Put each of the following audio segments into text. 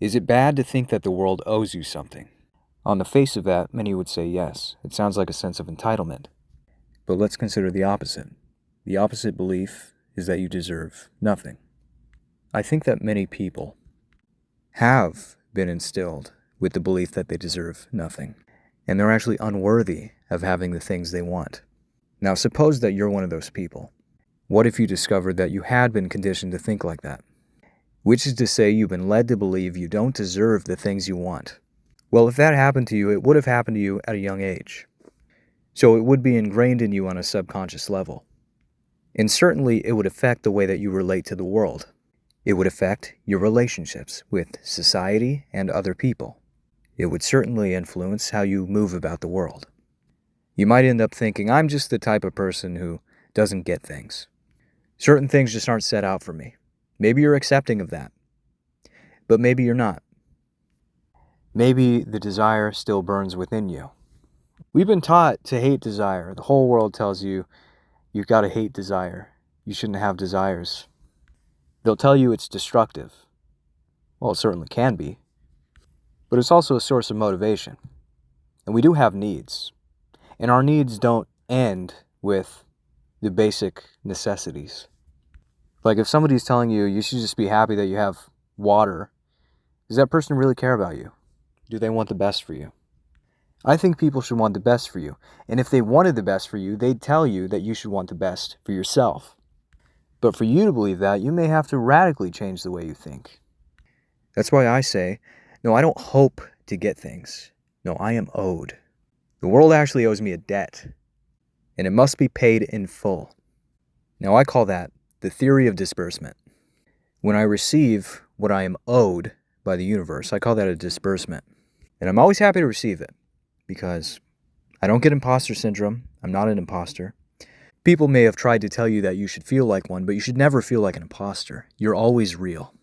Is it bad to think that the world owes you something? On the face of that, many would say yes. It sounds like a sense of entitlement. But let's consider the opposite. The opposite belief is that you deserve nothing. I think that many people have been instilled with the belief that they deserve nothing, and they're actually unworthy of having the things they want. Now, suppose that you're one of those people. What if you discovered that you had been conditioned to think like that? Which is to say, you've been led to believe you don't deserve the things you want. Well, if that happened to you, it would have happened to you at a young age. So it would be ingrained in you on a subconscious level. And certainly, it would affect the way that you relate to the world. It would affect your relationships with society and other people. It would certainly influence how you move about the world. You might end up thinking, I'm just the type of person who doesn't get things. Certain things just aren't set out for me. Maybe you're accepting of that, but maybe you're not. Maybe the desire still burns within you. We've been taught to hate desire. The whole world tells you, you've got to hate desire. You shouldn't have desires. They'll tell you it's destructive. Well, it certainly can be, but it's also a source of motivation. And we do have needs, and our needs don't end with the basic necessities. Like if somebody's telling you you should just be happy that you have water, does that person really care about you? Do they want the best for you? I think people should want the best for you. And if they wanted the best for you, they'd tell you that you should want the best for yourself. But for you to believe that, you may have to radically change the way you think. That's why I say, no, I don't hope to get things. No, I am owed. The world actually owes me a debt, and it must be paid in full. Now I call that the theory of disbursement. When I receive what I am owed by the universe, I call that a disbursement. And I'm always happy to receive it because I don't get imposter syndrome. I'm not an imposter. People may have tried to tell you that you should feel like one, but you should never feel like an imposter. You're always real.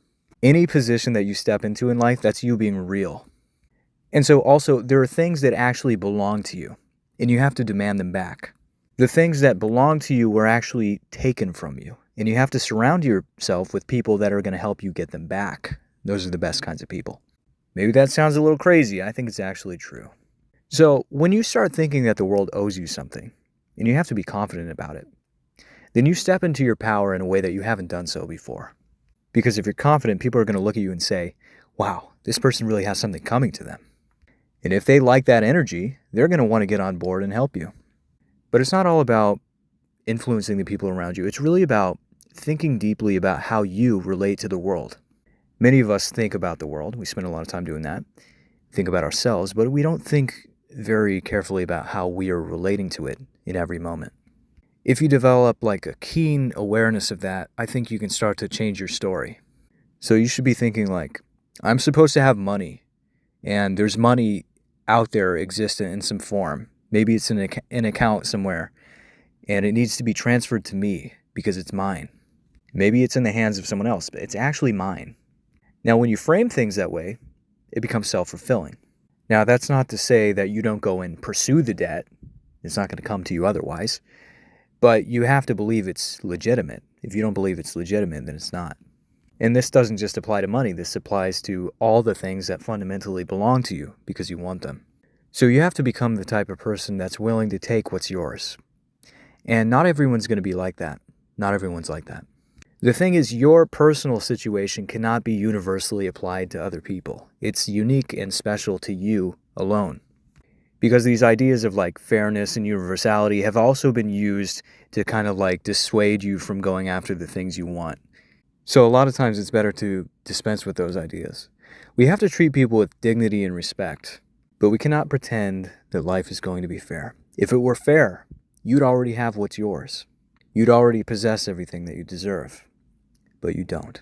Any position that you step into in life, that's you being real. And so also, there are things that actually belong to you, and you have to demand them back. The things that belong to you were actually taken from you. And you have to surround yourself with people that are going to help you get them back. Those are the best kinds of people. Maybe that sounds a little crazy. I think it's actually true. So when you start thinking that the world owes you something, and you have to be confident about it, then you step into your power in a way that you haven't done so before. Because if you're confident, people are going to look at you and say, wow, this person really has something coming to them. And if they like that energy, they're going to want to get on board and help you. But it's not all about influencing the people around you. It's really about thinking deeply about how you relate to the world. Many of us think about the world. We spend a lot of time doing that. Think about ourselves, but we don't think very carefully about how we are relating to it in every moment. If you develop like a keen awareness of that, I think you can start to change your story. So you should be thinking like, I'm supposed to have money, and there's money out there existent in some form. Maybe it's in an account somewhere, and it needs to be transferred to me because it's mine. Maybe it's in the hands of someone else, but it's actually mine. Now, when you frame things that way, it becomes self-fulfilling. Now, that's not to say that you don't go and pursue the debt. It's not going to come to you otherwise. But you have to believe it's legitimate. If you don't believe it's legitimate, then it's not. And this doesn't just apply to money. This applies to all the things that fundamentally belong to you because you want them. So you have to become the type of person that's willing to take what's yours. And not everyone's going to be like that. Not everyone's like that. The thing is, your personal situation cannot be universally applied to other people. It's unique and special to you alone. Because these ideas of like fairness and universality have also been used to kind of like dissuade you from going after the things you want. So a lot of times it's better to dispense with those ideas. We have to treat people with dignity and respect, but we cannot pretend that life is going to be fair. If it were fair, you'd already have what's yours. You'd already possess everything that you deserve, but you don't.